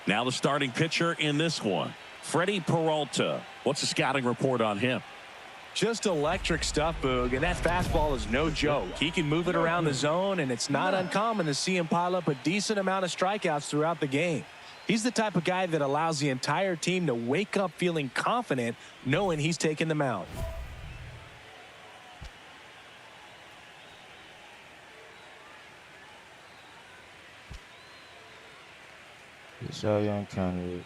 Now the starting pitcher in this one, Freddie Peralta. What's the scouting report on him? Just electric stuff, Boog, and that fastball is no joke. He can move it around the zone, and it's not uncommon to see him pile up a decent amount of strikeouts throughout the game. He's the type of guy that allows the entire team to wake up feeling confident, knowing he's taking the mound. Cy Young candidate.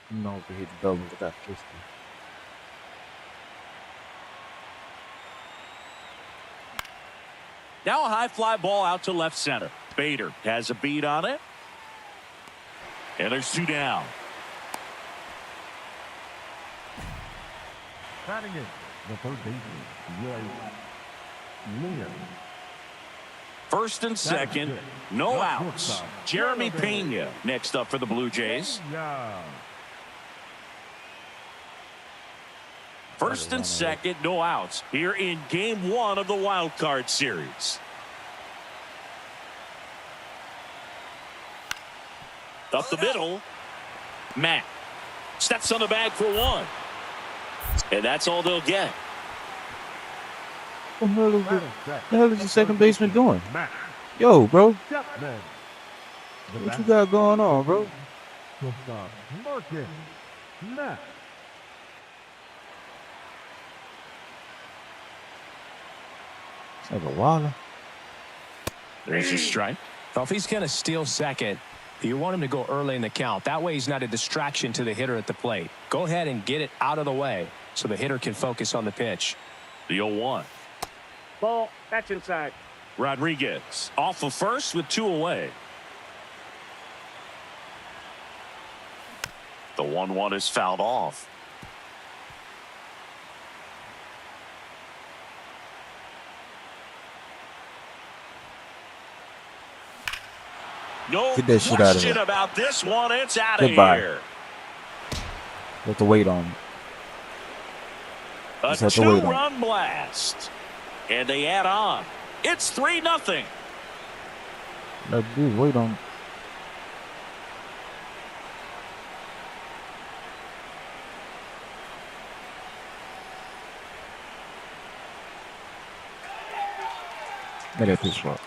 No, if he hit the double, got 50. Now a high fly ball out to left center. Bader has a beat on it. And there's 2 down. Batting it, the third baseman, Leo. First and second, no outs. Jeremy Pena next up for the Blue Jays. First and second, no outs here in game 1 of the wild card series. Up the middle, Matt steps on the bag for 1. And that's all they'll get. What the hell is the second baseman doing? Yo, bro. What you got going on, bro? It's like a waller. There's your strike. Well, if he's going to steal second, you want him to go early in the count. That way he's not a distraction to the hitter at the plate. Go ahead and get it out of the way so the hitter can focus on the pitch. The 0-1. Ball, that's inside. Rodriguez off of first with 2 away. The 1-1 is fouled off. No Get that shit out of question here. about this one. It's out of Goodbye. here. Have to wait on it. A Just have to wait on it. 2-run blast. And they add on. It's 3-0. That dude, wait on it. Let that pitch rock.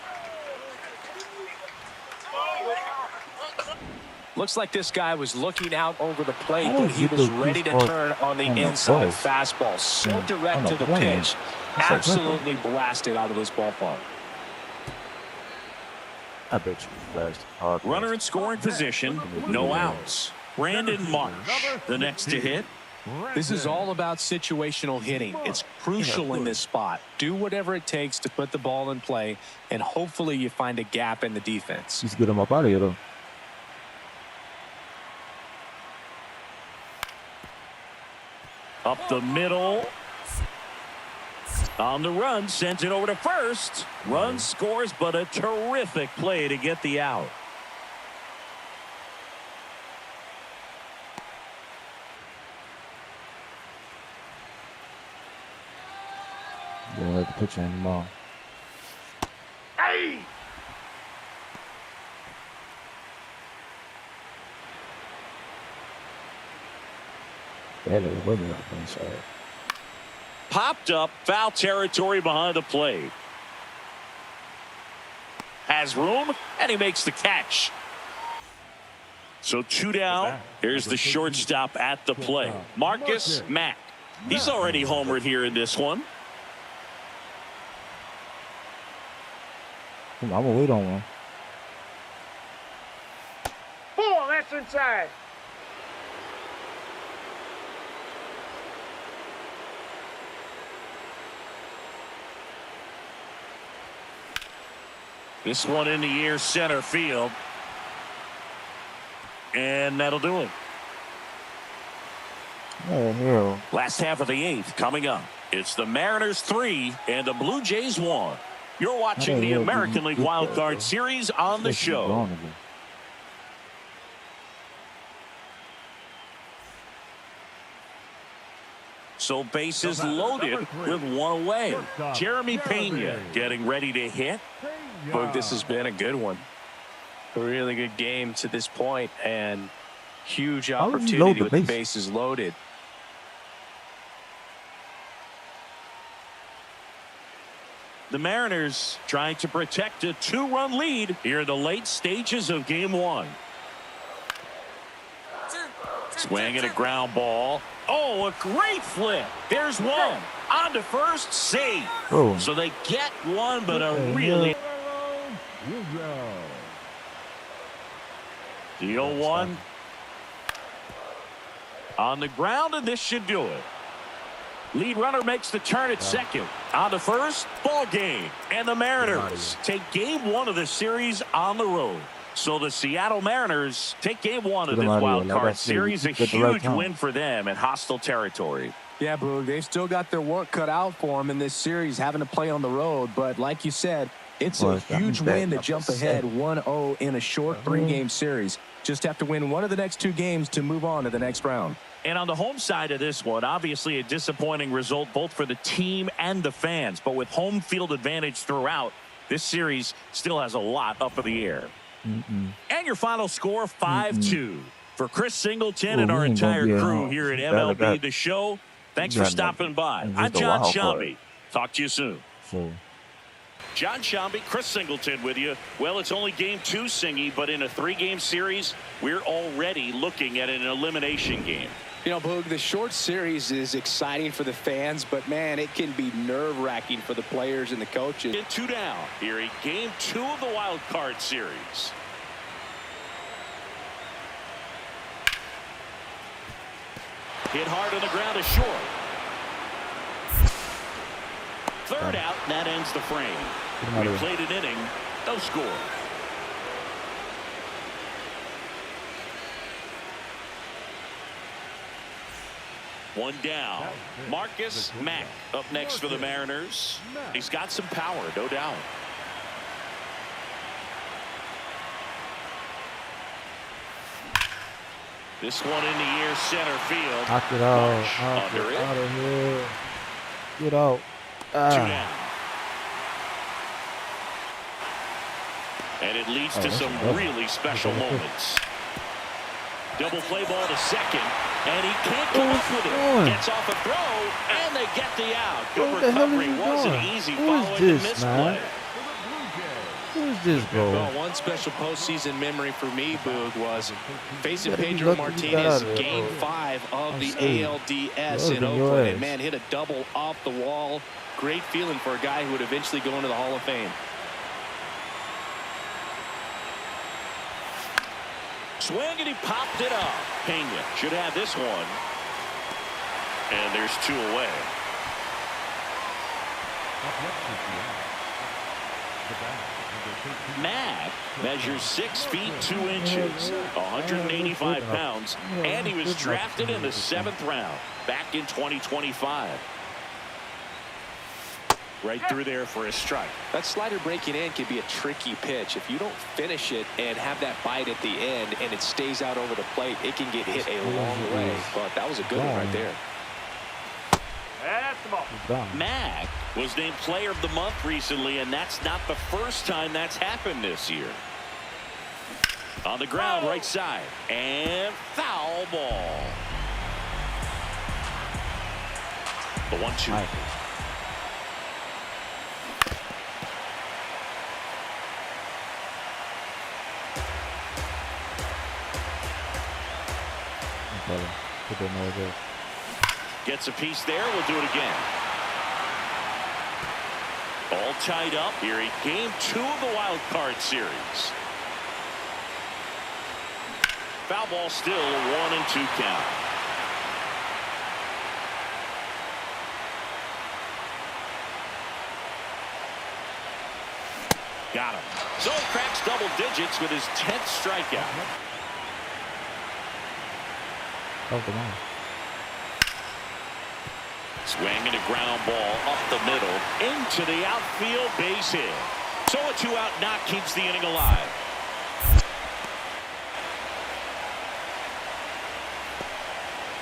Looks like this guy was looking out over the plate, How but is he it was that ready to he's turn on the on the inside ball? fastball. So On direct the to the plane. pitch. That's like Absolutely blasted out of this ballpark. I bet you flashed hard. Runner in scoring position. No outs. Brandon Marsh, the next to hit. This is all about situational hitting. It's crucial in this spot. Do whatever it takes to put the ball in play, and hopefully you find a gap in the defense. Just get him up out of here, though. Up the middle. On the run, sends it over to first. Run scores, but a terrific play to get the out. You don't have to pitch anymore. Hey! That is women up inside. Popped up, foul territory behind the plate. Has room, and he makes the catch. So 2 down. Here's the shortstop at the plate, Marcus Mack. He's already homered here in this one. I'm gonna wait on one. Ball, that's inside. This one in the air, center field. And that'll do it. Oh, hell. Last half of the 8th coming up. It's the Mariners 3 and the Blue Jays 1. You're watching the American League Wild Card Series on the show. So bases loaded with one away. Jeremy Pena getting ready to hit. Boog, this has been a good one. A really good game to this point, and huge opportunity with the bases loaded. The Mariners trying to protect a 2-run lead here in the late stages of game 1. Swing and a ground ball. Oh, a great flip. There's one. On to first, save. Oh. So they get one, but a really... The 0-1. On the ground, and this should do it. Lead runner makes the turn at second. On to first, ball game. And the Mariners take game 1 of the series on the road. So the Seattle Mariners take game 1 of this wild card series. A huge win for them in hostile territory. Yeah, Boog, they've still got their work cut out for them in this series, having to play on the road. But like you said, it's a huge win to jump ahead 1-0 in a short 3-game series. Just have to win one of the next 2 games to move on to the next round. And on the home side of this one, obviously a disappointing result both for the team and the fans. But with home field advantage throughout, this series still has a lot up in the air. And your final score, 5-2. For Chris Singleton and our entire crew here at MLB The Show, thanks for stopping by. I'm John Shambi. Talk to you soon. John Shambi, Chris Singleton with you. Well, it's only game 2, Singy, but in a 3-game series, we're already looking at an elimination game. You know, Boog, the short series is exciting for the fans, but, man, it can be nerve-wracking for the players and the coaches. Get 2 down here in game 2 of the wild card series. Hit hard on the ground is short. Third out, and that ends the frame. We played an inning, no score. One down. Marcus Mack up next for the Mariners. He's got some power, no doubt. This one in the air, center field. Knock it out. Knock it out of here. Get out. 2 down. And it leads to some really special moments. Double play ball to second, and he can't come up with it. Gets off a throw, and they get the out. Good recovery. Wasn't easy following the misplay. Who is this, bro? Well, one special postseason memory for me, Boog, was facing Pedro Martinez Game 5 of the ALDS in Oakland. And, man, hit a double off the wall. Great feeling for a guy who would eventually go into the Hall of Fame. Swing, and he popped it up. Pena should have this one. And there's 2 away. Mack measures 6 feet 2 inches, 185 pounds, and he was drafted in the 7th round back in 2025. Right through there for a strike. That slider breaking in can be a tricky pitch. If you don't finish it and have that bite at the end and it stays out over the plate, it can get hit a long way. But that was a good one right there. That's the ball. Mack was named Player of the Month recently, and that's not the first time that's happened this year. On the ground, right side, and foul ball. The 1-2. Gets a piece there. We'll do it again. All tied up here in game 2 of the wild card series. Foul ball still, a 1-2 count. Got him. So he cracks double digits with his 10th strikeout. Swing and a ground ball up the middle into the outfield, base hit. So a 2-out knock keeps the inning alive.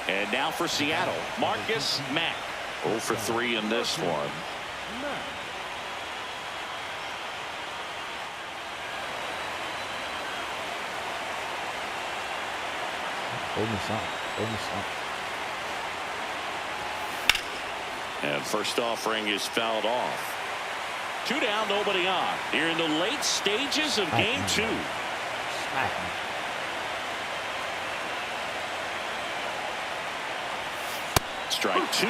And now for Seattle, Marcus Mack. 0 for 3 in this one. And first offering is fouled off. 2 down, nobody on. Here in the late stages of game 2. Strike 2.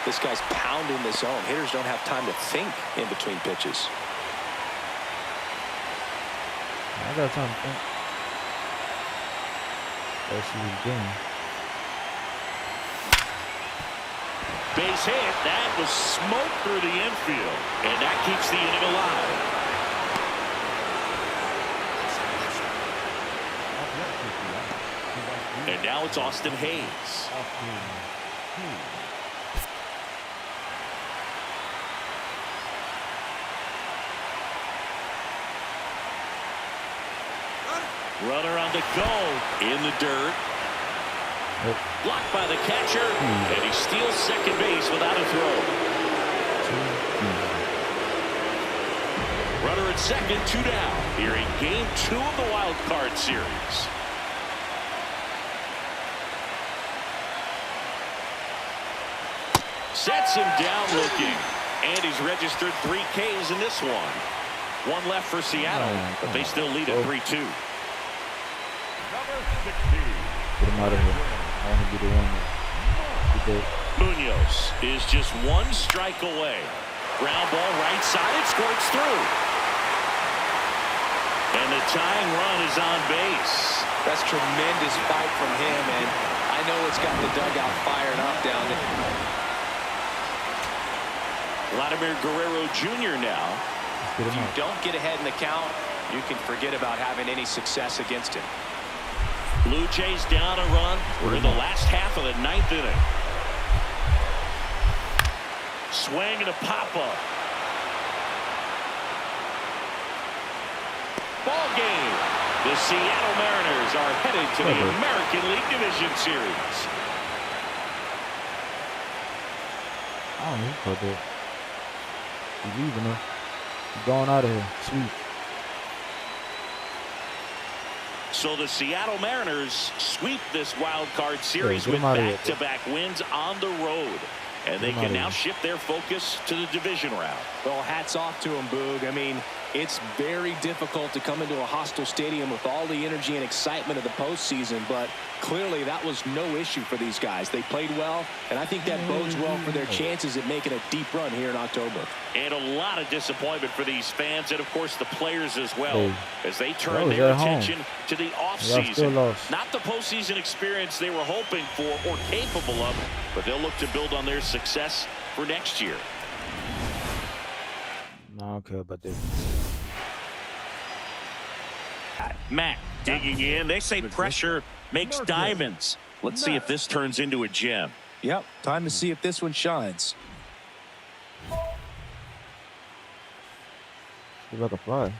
This guy's pounding the zone. Hitters don't have time to think in between pitches. I got time to think. That's what he's doing. Base hit. That was smoke through the infield. And that keeps the inning alive. And now it's Austin Hayes. Runner on the go in the dirt. Blocked by the catcher, and he steals second base without a throw. Runner at second, 2 down. Here in game 2 of the wild card series. Sets him down looking, and he's registered 3 Ks in this one. 1 left for Seattle, but they still lead at 3-2. Get him out of here. I want to be the one that did. Munoz is just 1 strike away. Ground ball right side. It squirts through. And the tying run is on base. That's tremendous fight from him, and I know it's got the dugout fired up down there. Vladimir Guerrero Jr. now. If you don't get ahead in the count, you can forget about having any success against him. Blue Jays down a run. We're in the last half of the 9th inning. Swing and a pop-up. Ball game. The Seattle Mariners are headed to the American League Division Series. I don't know who that. He's leaving her. He's going out of here. Sweet. So the Seattle Mariners sweep this wild card series with back-to-back wins on the road. And they can now shift their focus to the division round. Well, hats off to him, Boog. I mean, it's very difficult to come into a hostile stadium with all the energy and excitement of the postseason, but clearly that was no issue for these guys. They played well, and I think that bodes well for their chances at making a deep run here in October. And a lot of disappointment for these fans and, of course, the players as well, as they turn their attention to the offseason. Not the postseason experience they were hoping for or capable of, but they'll look to build on their success for next year. No, I don't care about this. Mack digging in. They say pressure makes diamonds. Let's see if this turns into a gem. Yep, time to see if this one shines. It's like a fly.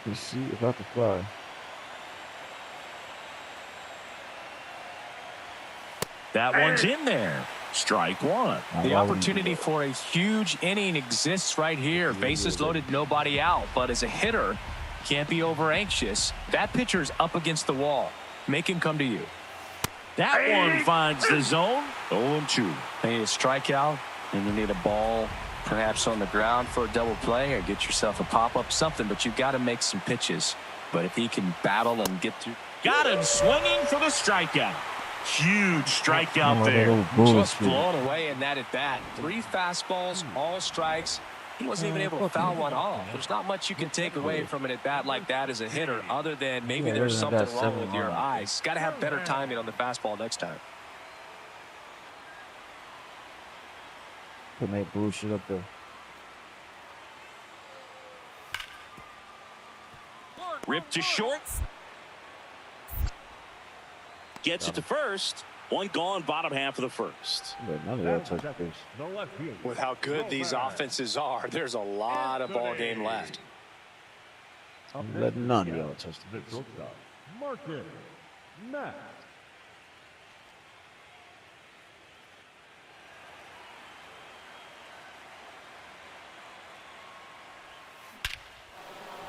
Let's see if I can fly. That one's in there. Strike 1. The opportunity for a huge inning exists right here. Bases loaded, nobody out. But as a hitter, can't be over anxious. That pitcher's up against the wall. Make him come to you. That one finds the zone. 0-2. They need a strikeout, and you need a ball perhaps on the ground for a double play or get yourself a pop-up, something. But you've got to make some pitches. But if he can battle and get through. Got him swinging for the strikeout. Huge strikeout there. Just blown away in that at bat. 3 fastballs, all strikes. He wasn't even able to foul one off. There's not much you can take away from an at bat like that as a hitter, other than maybe there's something wrong with your eyes. Got to have better timing on the fastball next time. Put that bullshit up there. Ripped to short. Gets it to first. One gone, bottom half of the first. With how good these offenses are, there's a lot of ball game left. I'm letting none of y'all touch the this. shortstop, Marcus Matt.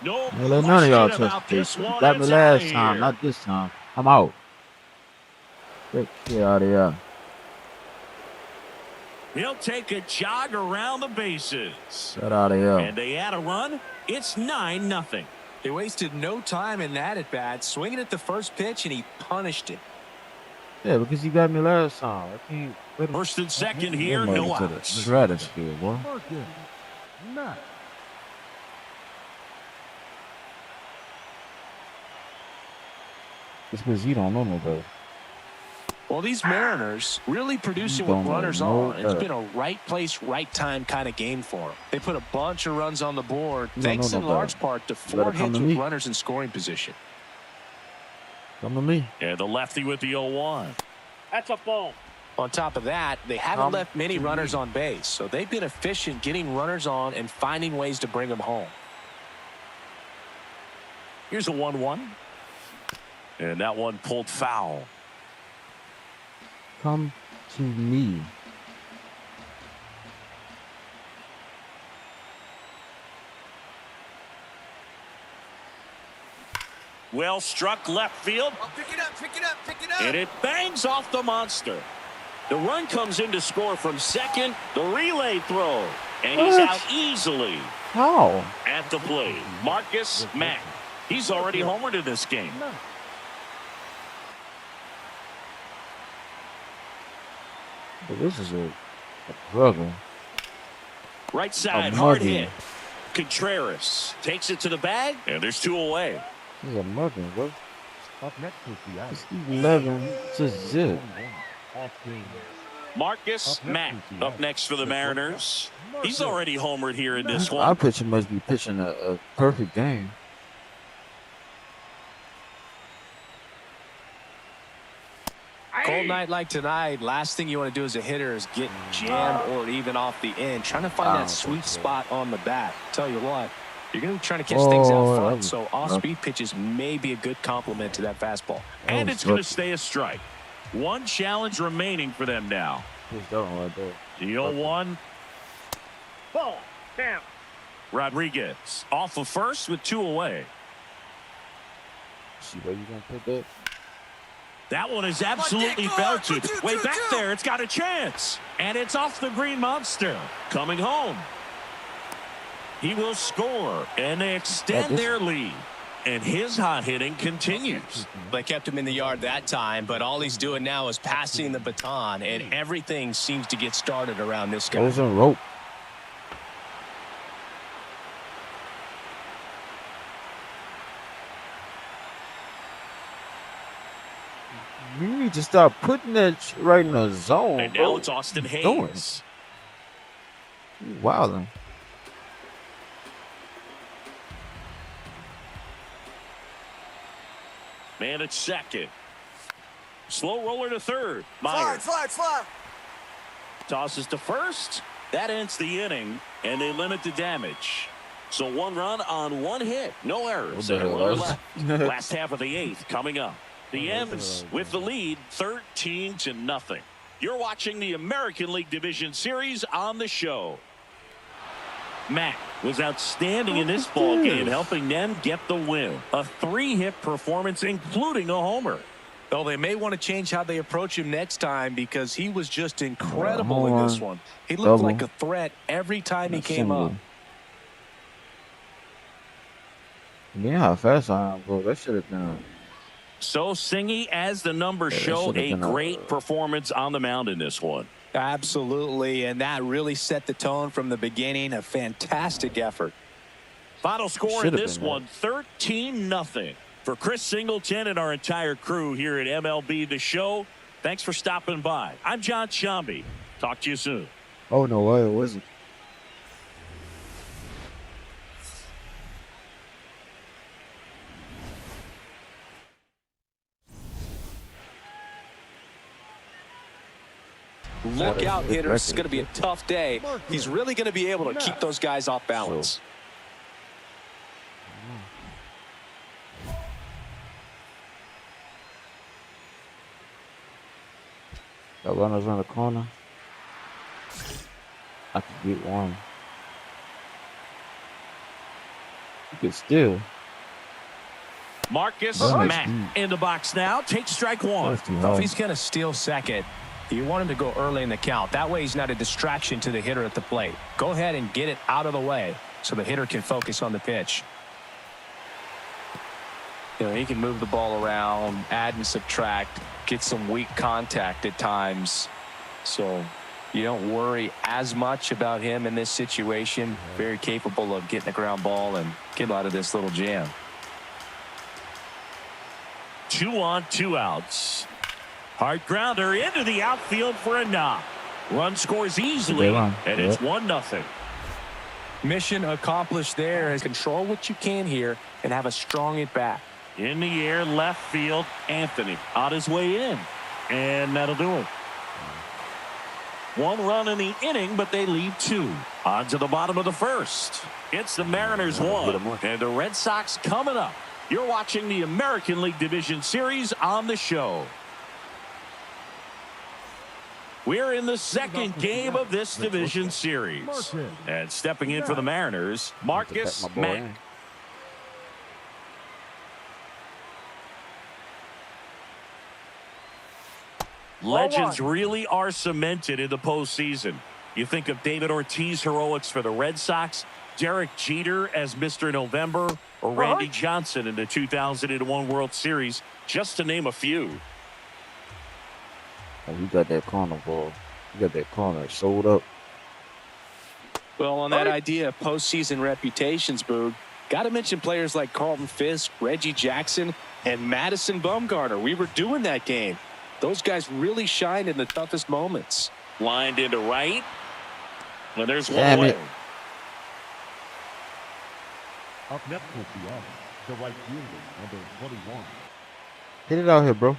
No I'm letting none of y'all question touch about this. this You one. got me It's last outta time, here. not this time. I'm out. Get out of here. He'll take a jog around the bases. Get out of here. And they add a run. It's 9-0. They wasted no time in that at bat, swinging at the first pitch, and he punished it. Yeah, because you got me last time. I can't let him First and second get here, money no to the outs. stratosphere, boy. Marcus Matt. It's because you don't know no better. Well, these Mariners really producing with Don't runners know on. It's that. been a right place, right time kind of game for them. They put a bunch of runs on the board, You don't thanks know in no better. large part to You better 4 come hits to with me. runners in scoring position. Come to me. And the lefty with the 0-1. That's a ball. On top of that, they haven't left many runners on base, so they've been efficient getting runners on and finding ways to bring them home. Here's a 1-1. And that one pulled foul. Come to me. Well struck left field. Pick it up, pick it up, pick it up. And it bangs off the monster. The run comes in to score from second. The relay throw. And he's What? out easily How? at the plate. Marcus Mack. He's already homered in this game. But this is a struggle. Right side, A hard mugging. hit. Contreras takes it to the bag. And there's 2 away. This is a mugging, bro. Up next is the It's 11-0. Marcus Mack up next for the Mariners. He's already homered here in this Our one. pitcher must be pitching a perfect game. Cold night like tonight, last thing you want to do as a hitter is get jammed or even off the end. Trying to find that sweet spot on the bat. Tell you what, you're going to be trying to catch things out front, so off-speed pitches may be a good complement to that fastball. And it's going to stay a strike. One challenge remaining for them now. Just don't right there. The 0-1. Ball. Damn. Rodriguez off of first with 2 away. See where you gonna put that? That one is absolutely belted. Way back there, it's got a chance. And it's off the green monster. Coming home. He will score, and they extend their lead. And his hot hitting continues. They kept him in the yard that time, but all he's doing now is passing the baton, and everything seems to get started around this guy. Goes in rope. You need to start putting that right in the zone. And bro. now it's Austin What you doing? Hayes. You wildin'. Man at second. Slow roller to third. Myers Slide. tosses to first. That ends the inning, and they limit the damage. So 1 run on 1 hit. No errors. What the And a hell, runner guys? left. Last half of the 8th coming up. The M's with the lead 13-0. You're watching the American League Division Series on the show. Mack was outstanding in this ball game, helping them get the win. A 3-hit performance, including a homer. Though they may want to change how they approach him next time because he was just incredible in this one. He looked Double. like a threat every time he came up. Yeah, how fast I am, bro. That should have been. So Singy, as the numbers show, should've a been a- great performance on the mound in this one. Absolutely, and that really set the tone from the beginning. A fantastic effort. Final score in Should've this been that. one, 13-0. For Chris Singleton and our entire crew here at MLB The Show, thanks for stopping by. I'm John Shambi. Talk to you soon. Oh no way, it wasn't. Look out, hitters. It's going to be a tough day. He's really going to be able to keep those guys off balance. Got runners on the corner. I could get one. You could steal. Marcus Nice. Mack in the box now. Takes strike one. That's too If high. he's going to steal second, you want him to go early in the count. That way he's not a distraction to the hitter at the plate. Go ahead and get it out of the way so the hitter can focus on the pitch. You know, he can move the ball around, add and subtract, get some weak contact at times. So you don't worry as much about him in this situation. Very capable of getting a ground ball and get out of this little jam. 2 on, 2 outs. Hard grounder into the outfield for a knock. Run scores easily, and it's 1-0. Mission accomplished there. Control what you can here and have a strong at bat. In the air, left field, Anthony on his way in. And that'll do it. 1 run in the inning, but they lead 2. On to the bottom of the first. It's the Mariners 1, and the Red Sox coming up. You're watching the American League Division Series on the show. We're in the second game of this division series. And stepping in for the Mariners, Marcus Mack. Legends really are cemented in the postseason. You think of David Ortiz heroics for the Red Sox, Derek Jeter as Mr. November, or Randy Johnson in the 2001 World Series, just to name a few. Oh, you got that corner ball. You got that corner sold up. Well, on that idea of postseason reputations, Boog, got to mention players like Carlton Fisk, Reggie Jackson, and Madison Bumgarner. We were doing that game. Those guys really shined in the toughest moments. Lined into right. Well, there's one Damn away. it. Up next will be on the right fielder, number 21. Hit it out here, bro.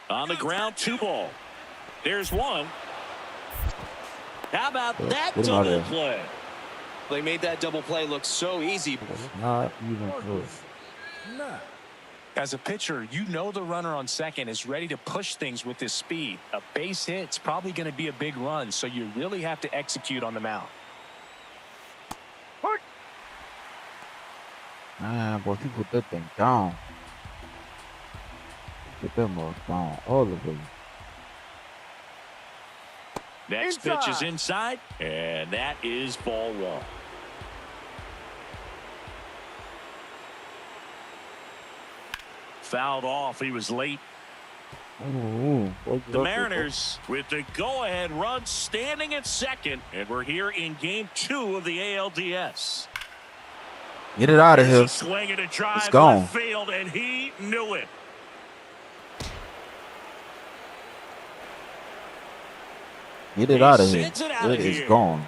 On the ground, 2 ball. There's one. How about that get him out double of play? They made that double play look so easy. Not even close. As a pitcher, you know the runner on second is ready to push things with his speed. A base hit's probably going to be a big run, so you really have to execute on the mound. Man, boy, he put that thing down. Put that mug down all the way. Next pitch is inside, and that is ball 1. Fouled off. He was late. Ooh, The Mariners with the go-ahead run standing at second, and we're here in Game 2 of the ALDS. Get it out of There's here. a swing and a drive It's gone. left field, and he knew it. Get it out of here. Sends it out It of is here. gone.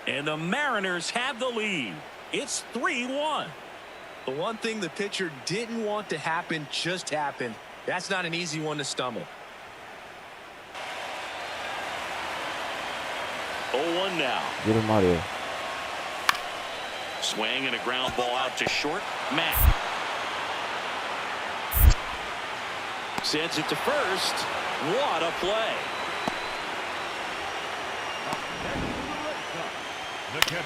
And the Mariners have the lead. It's 3-1. The one thing the pitcher didn't want to happen just happened. That's not an easy one to stomach. 0-1 now. Get him out of here. Swing and a ground ball out to short. Mack sends it to first. What a play. The catcher,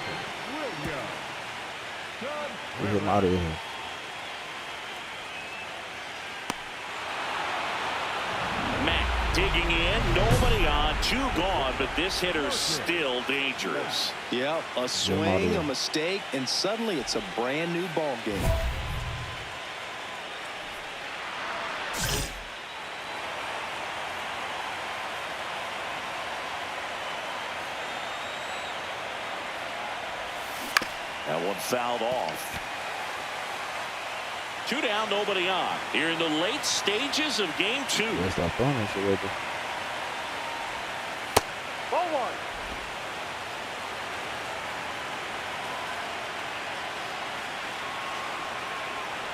William. Get him out of here. Mack digging in. Nobody on. 2 gone, but this hitter's still dangerous. Yep, a swing, a mistake, and suddenly it's a brand new ball game. That one fouled off. 2 down, nobody on. Here in the late stages of Game 2. That's not fun. That's already. Ball 1.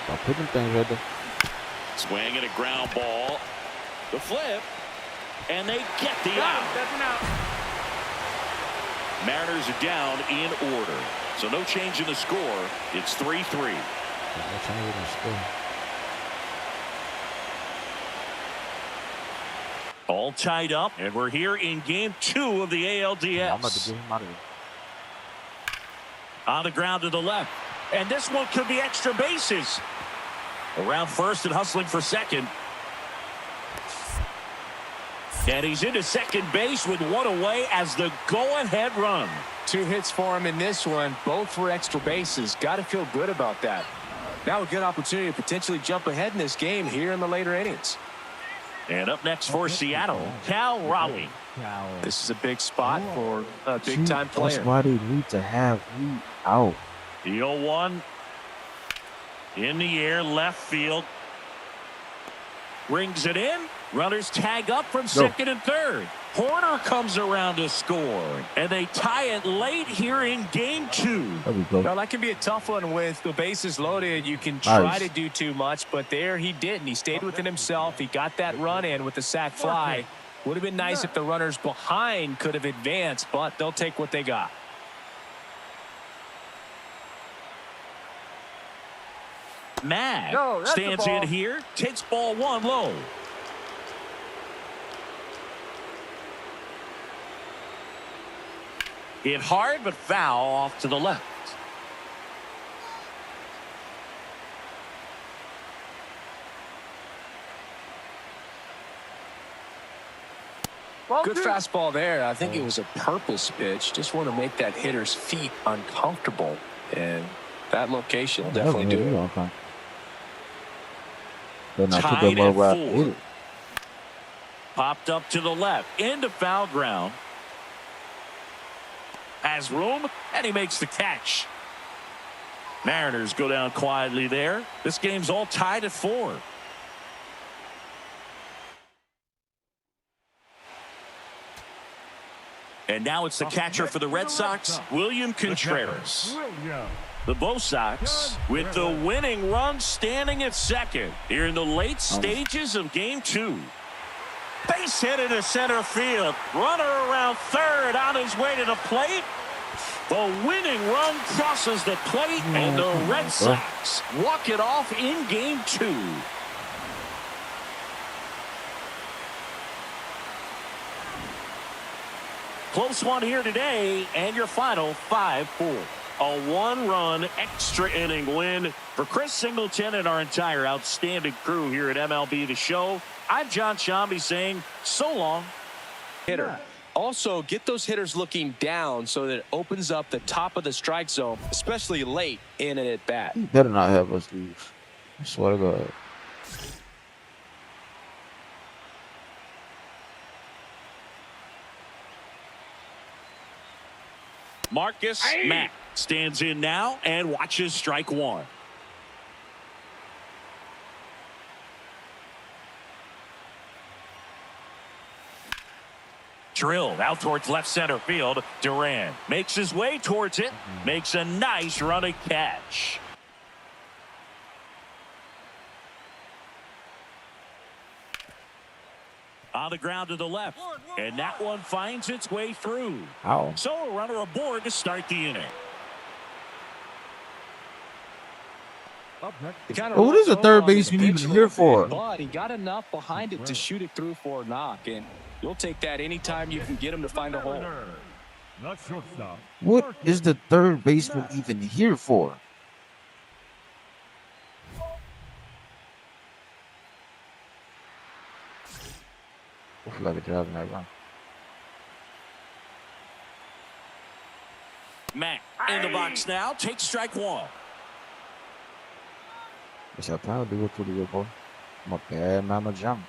Stop putting things right there. Swing and a ground ball. The flip. And they get the Got out. him. That's an out. Mariners are down in order. So no change in the score. It's 3-3. That's how we're gonna score. All tied up, and we're here in game 2 of the ALDS. I'm about to get him out of here. On the ground to the left. And this one could be extra bases. Around first and hustling for second. And he's into second base with one away as the go-ahead run. 2 hits for him in this one, both for extra bases. Got to feel good about that. Now a good opportunity to potentially jump ahead in this game here in the later innings. And up next for Seattle, Cal Raleigh. This is a big spot for a big-time player. That's why they need to have me out. The 0-1 in the air, left field. Rings it in. Runners tag up from second and third. Horner comes around to score, and they tie it late here in game 2. There we go. Now, that can be a tough one with the bases loaded. You can try to do too much, but there he didn't. He stayed within himself. He got that run in with the sac fly. Would have been nice if the runners behind could have advanced, but they'll take what they got. Mag stands in here, takes ball 1 low. Hit hard, but foul off to the left. Good fastball there. I think it was a purpose pitch. Just want to make that hitter's feet uncomfortable. And that location will definitely do it. Tied at 4. Popped up to the left. Into foul ground. Has room, and he makes the catch. Mariners go down quietly there. This game's all tied at 4. And now it's the catcher for the Red Sox, William Contreras. The Bo Sox with the winning run standing at second here in the late stages of game 2. Base hit into center field. Runner around third on his way to the plate. The winning run crosses the plate, and the Red Sox walk it off in game 2. Close one here today, and your final 5-4. A 1-run extra inning win for Chris Singleton and our entire outstanding crew here at MLB The Show. I'm John Shambi saying so long. Hitter. Also, get those hitters looking down so that it opens up the top of the strike zone, especially late in an at-bat. He better not have us lose. I swear to God. Marcus Mack stands in now and watches strike 1. Drilled out towards left center field. Duran makes his way towards it. Makes a nice running catch. On the ground to the left. And that one finds its way through. Ow. So a runner aboard to start the inning. What is the third baseman even here for? But he got enough behind it to shoot it through for a knock, and you'll take that anytime you can get him to find a hole. What is the third baseman even here for? I feel like a job in that run. Mack in the box now. Takes strike 1. Yes, I plan to do it for the good boy. I'm a bad mama jump.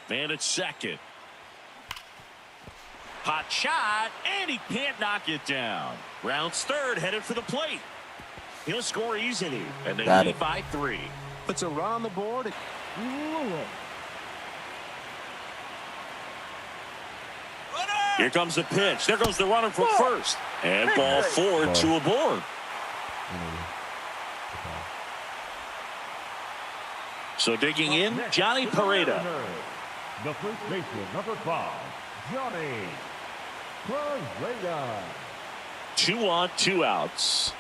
Man at second. Hot shot, and he can't knock it down. Rounds third, headed for the plate. He'll score easily, and they lead by 3. Puts a run on the board. Here comes the pitch. There goes the runner from first. And ball 4, 2 aboard. So digging in, Johnny Pareda. The first baseman, number 5, Johnny Carrera. 2 on, 2 outs.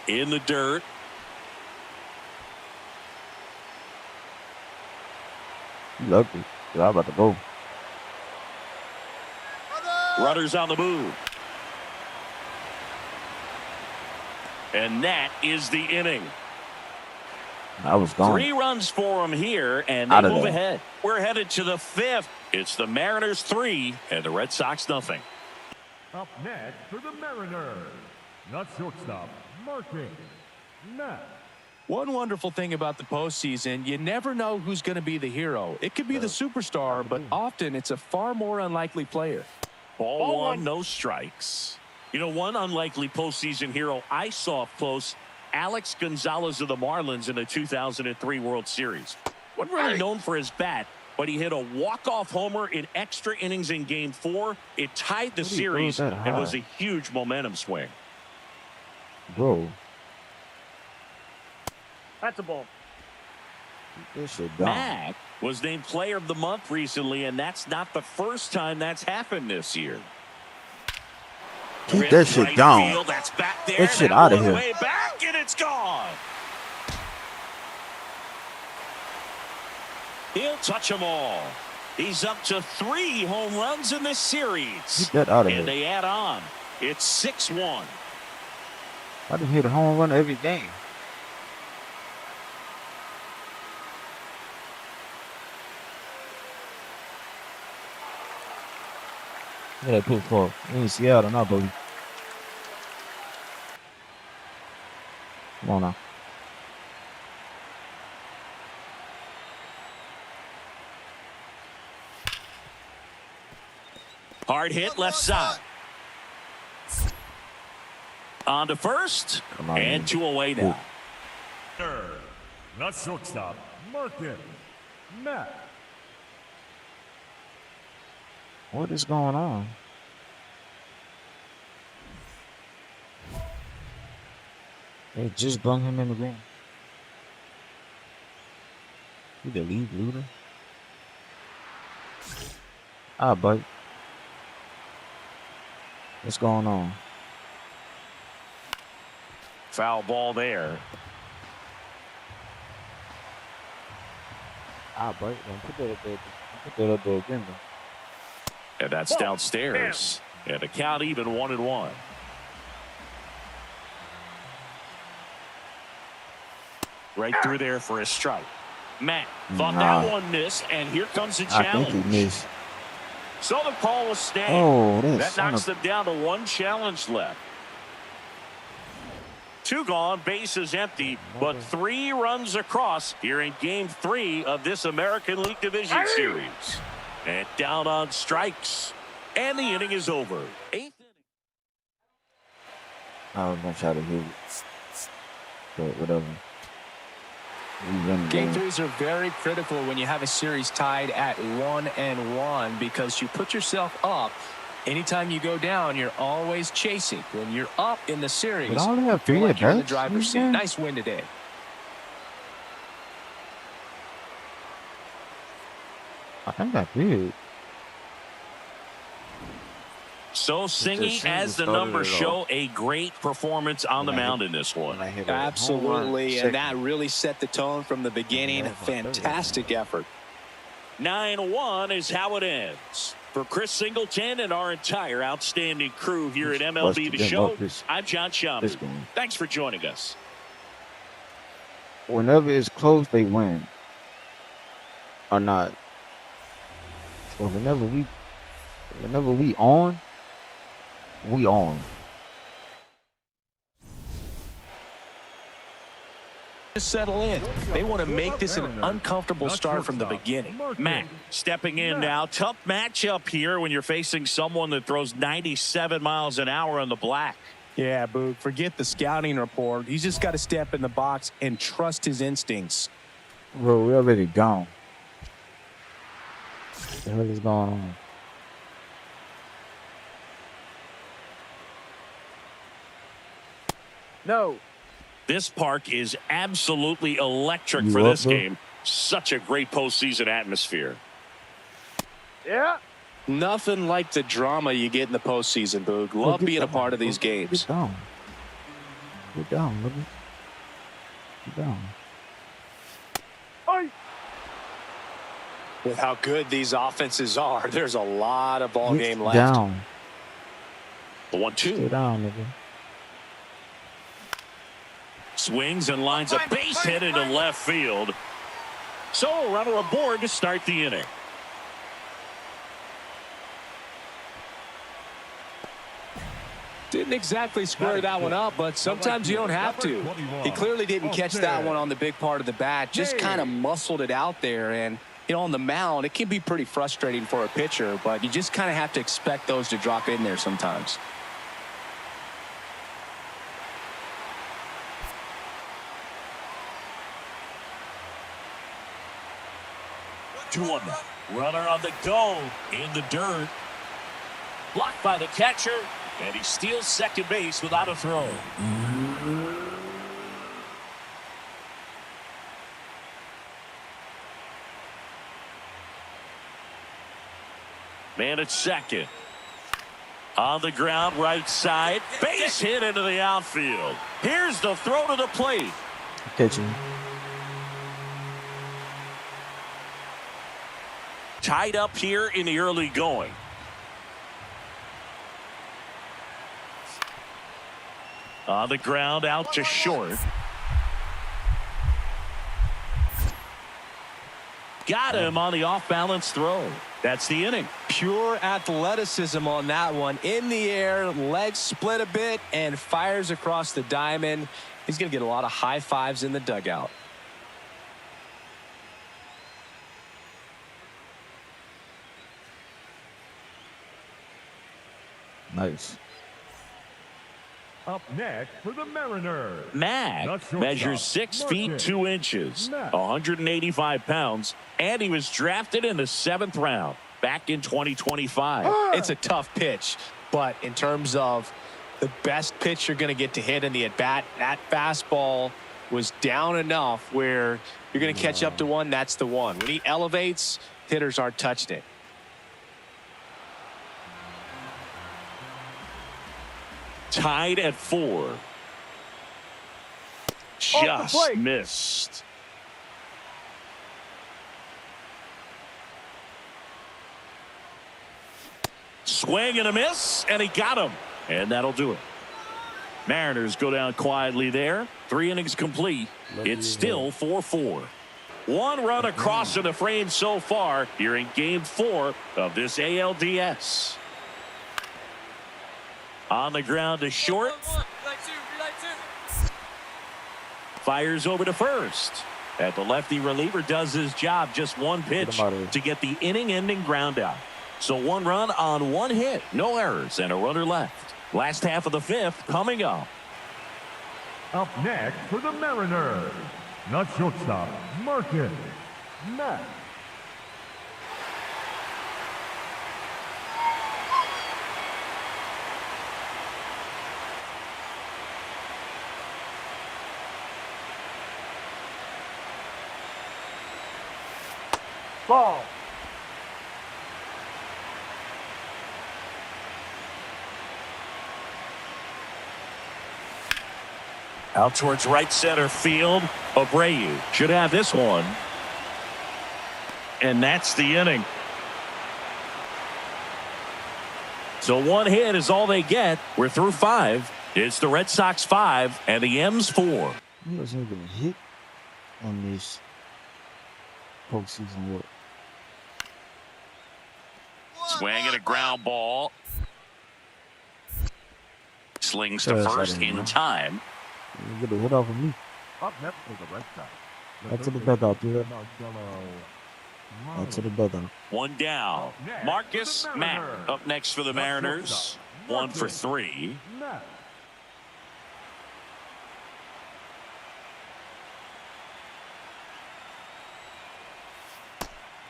In the dirt. You lucky. I'm about to go. Runners on the move. And that is the inning. I was gone. 3 runs for him here, and they move ahead. We're headed to the 5th. It's the Mariners 3 and the Red Sox nothing. Up next for the Mariners, not shortstop, Marcus Matt. One wonderful thing about the postseason, you never know who's going to be the hero. It could be the superstar, but often it's a far more unlikely player. Ball 1, no strikes. You know, one unlikely postseason hero I saw up close, Alex Gonzalez of the Marlins in the 2003 World Series. Wasn't really known for his bat, but he hit a walk-off homer in extra innings in Game 4. It tied the series and was a huge momentum swing. Bro. That's a ball. This shit gone. Mack was named Player of the Month recently, and that's not the first time that's happened this year. Keep that shit down. That's back there. That shit out of here. Way back, and it's gone. He'll touch them all. He's up to 3 home runs in this series. Keep that out of here. And they add on. It's 6-1. I just hit a home run every game. Yeah, cool for we in Seattle now, baby. Come on now. Hard hit left side. On to first. Come on, and man. 2 away now. Not shortstop, Marcus Matt. What is going on? They just brung him in the room. You the lead leader? Ah, bud. What's going on? Foul ball there. Ah, bud. Don't put that up there. Put that up there again, though. And that's downstairs. And the count even 1-1. Right through there for a strike. Matt thought that one missed, and here comes the challenge. I think he missed. So the call was snagged. Oh, that knocks them down to 1 challenge left. 2 gone, base is empty, but 3 runs across here in Game 3 of this American League Division Series. And down on strikes. And the inning is over. 8th inning. I was going to try to hit it. But whatever. Game 3s are very critical when you have a series tied at 1-1 because you put yourself up. Anytime you go down, you're always chasing. When you're up in the series, but I only have 3 like you're in the at-bats. driver's seat. Nice win today. I think I did. So Singy, as the numbers show, a great performance on the mound in this one. Absolutely, and that really set the tone from the beginning. Fantastic effort. 9-1 is how it ends. For Chris Singleton and our entire outstanding crew here at MLB The Show, I'm John Schaumburg. Thanks for joining us. Whenever it's close, they win. Or not. Well, whenever we on, we on. Just settle in. They want to make this an uncomfortable start from the beginning. Matt stepping in now. Tough matchup here when you're facing someone that throws 97 miles an hour on the black. Yeah, Boog, forget the scouting report. He's just got to step in the box and trust his instincts. Bro, we're already gone. What the hell is going on? No. This park is absolutely electric for this game. Such a great postseason atmosphere. Yeah. Nothing like the drama you get in the postseason, Boog. Love being a part of these games. Get down. Get down, look. Get down. With how good these offenses are, there's a lot of ball game left. Down. The 1-2. Stay down, nigga. Swings and lines a base hit into left field. So a runner aboard to start the inning. Didn't exactly square that one up, but sometimes you don't have to. He clearly didn't catch that one on the big part of the bat. Just kind of muscled it out there. And, you know, on the mound, it can be pretty frustrating for a pitcher, but you just kind of have to expect those to drop in there sometimes. 2-1. Runner on the go in the dirt. Blocked by the catcher, and he steals second base without a throw. Man at second. On the ground, right side. Base hit into the outfield. Here's the throw to the plate. Catching. Tied up here in the early going. On the ground, out to short. Got him on the off-balance throw. That's the inning. Pure athleticism on that one. In the air, legs split a bit, and fires across the diamond. He's going to get a lot of high fives in the dugout. Nice. Up next for the Mariners. Mack measures 6 feet 2 inches, 185 pounds, and he was drafted in the 7th round back in 2025. It's a tough pitch, but in terms of the best pitch you're going to get to hit in the at-bat, that fastball was down enough where you're going to catch up to one. That's the one. When he elevates, hitters aren't touching it. Tied at 4. Just missed. Swing and a miss, and he got him. And that'll do it. Mariners go down quietly there. 3 innings complete. It's still 4-4. 1 run across in the frame so far here in Game 4 of this ALDS. On the ground to short. Fires over to first. And the lefty reliever does his job. Just one pitch to get the inning-ending ground out. So 1 run on 1 hit. No errors and a runner left. Last half of the 5th coming up. Up next for the Mariners. Not shortstop, Marcus Mack. Ball. Out towards right center field. Abreu should have this one. And that's the inning. So 1 hit is all they get. We're through 5. It's the Red Sox 5 and the M's 4. He wasn't even hit on this postseason work. Swing and a ground ball. Slings to first in time. Get a hit off of me. Up next for the Red Sox. Back to the dugout, dude. Back to the dugout. 1 down. Marcus Mack up next for the Mariners. 1 for 3.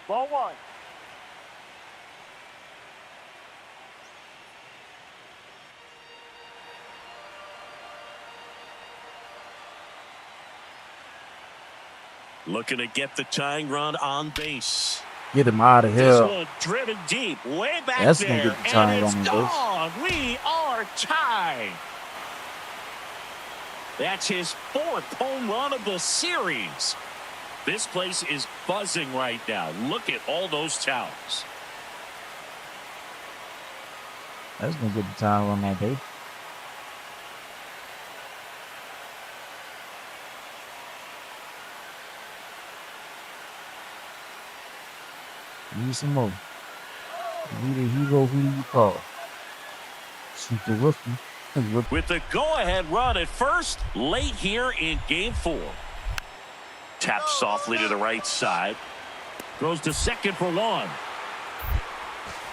Ball 1. Looking to get the tying run on base. Get him out of This here. one driven deep, way back That's gonna there, get the tying and it's run on this. gone. We are tied. That's his 4th home run of the series. This place is buzzing right now. Look at all those towels. That's gonna get the time run that day. Need some more. You need a hero, who do you call? Super rookie. With the go-ahead run at first, late here in Game 4. Taps softly to the right side. Throws to second for 1.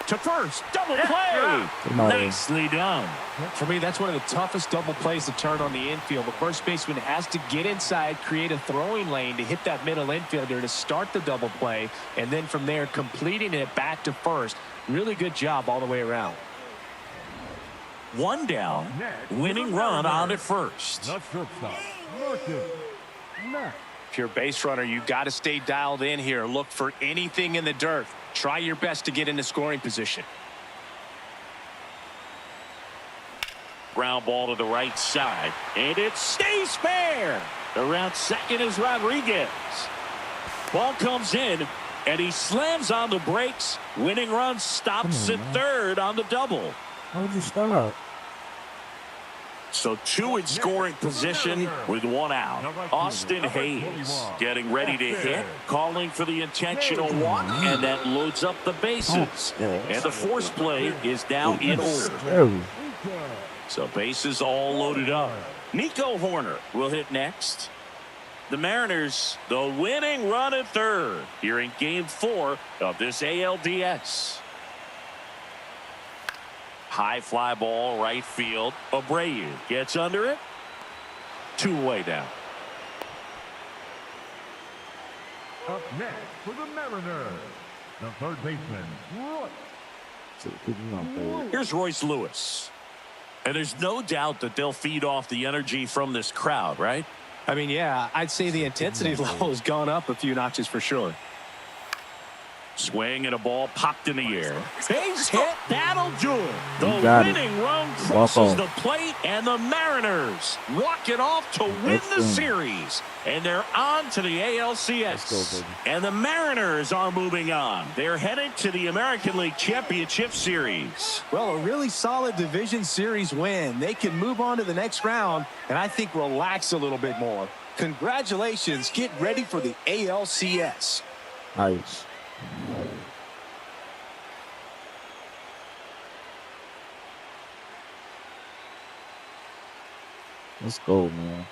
To first, double play. Nicely done. For me, that's one of the toughest double plays to turn on the infield. The first baseman has to get inside, create a throwing lane to hit that middle infielder to start the double play, and then from there, completing it back to first. Really good job all the way around. 1 down, winning run on at first. The shortstop, Marcus Mack. If you're a base runner, you got to stay dialed in here. Look for anything in the dirt. Try your best to get into scoring position. Ground ball to the right side, and it stays fair. Around second is Rodriguez. Ball comes in, and he slams on the brakes. Winning run stops at third on the double. How would you start? So 2 in scoring position with 1 out. Austin Hayes getting ready to hit, calling for the intentional walk, and that loads up the bases. And the force play is now in order. So bases all loaded up. Nico Horner will hit next. The Mariners, the winning run at third here in Game 4 of this ALDS. High fly ball, right field. Abreu gets under it. 2 away down. Up next for the Mariners, the third baseman, Roy. Here's Royce Lewis. And there's no doubt that they'll feed off the energy from this crowd, right? I mean, yeah, I'd say the intensity level has gone up a few notches for sure. Swing and a ball popped in the air. Base hit. That'll do it. The winning run crosses the plate, and the Mariners walk it off to win the series. And they're on to the ALCS. And the Mariners are moving on. They're headed to the American League Championship Series. Well, a really solid division series win. They can move on to the next round, and I think relax a little bit more. Congratulations. Get ready for the ALCS. Nice. Let's go, man.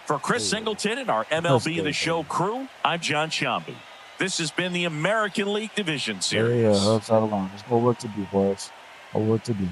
For Chris Singleton and our MLB The Show crew, I'm John Sciambi. This has been the American League Division Series. Yeah, that's all along. There's more work to do, boys. More work to do.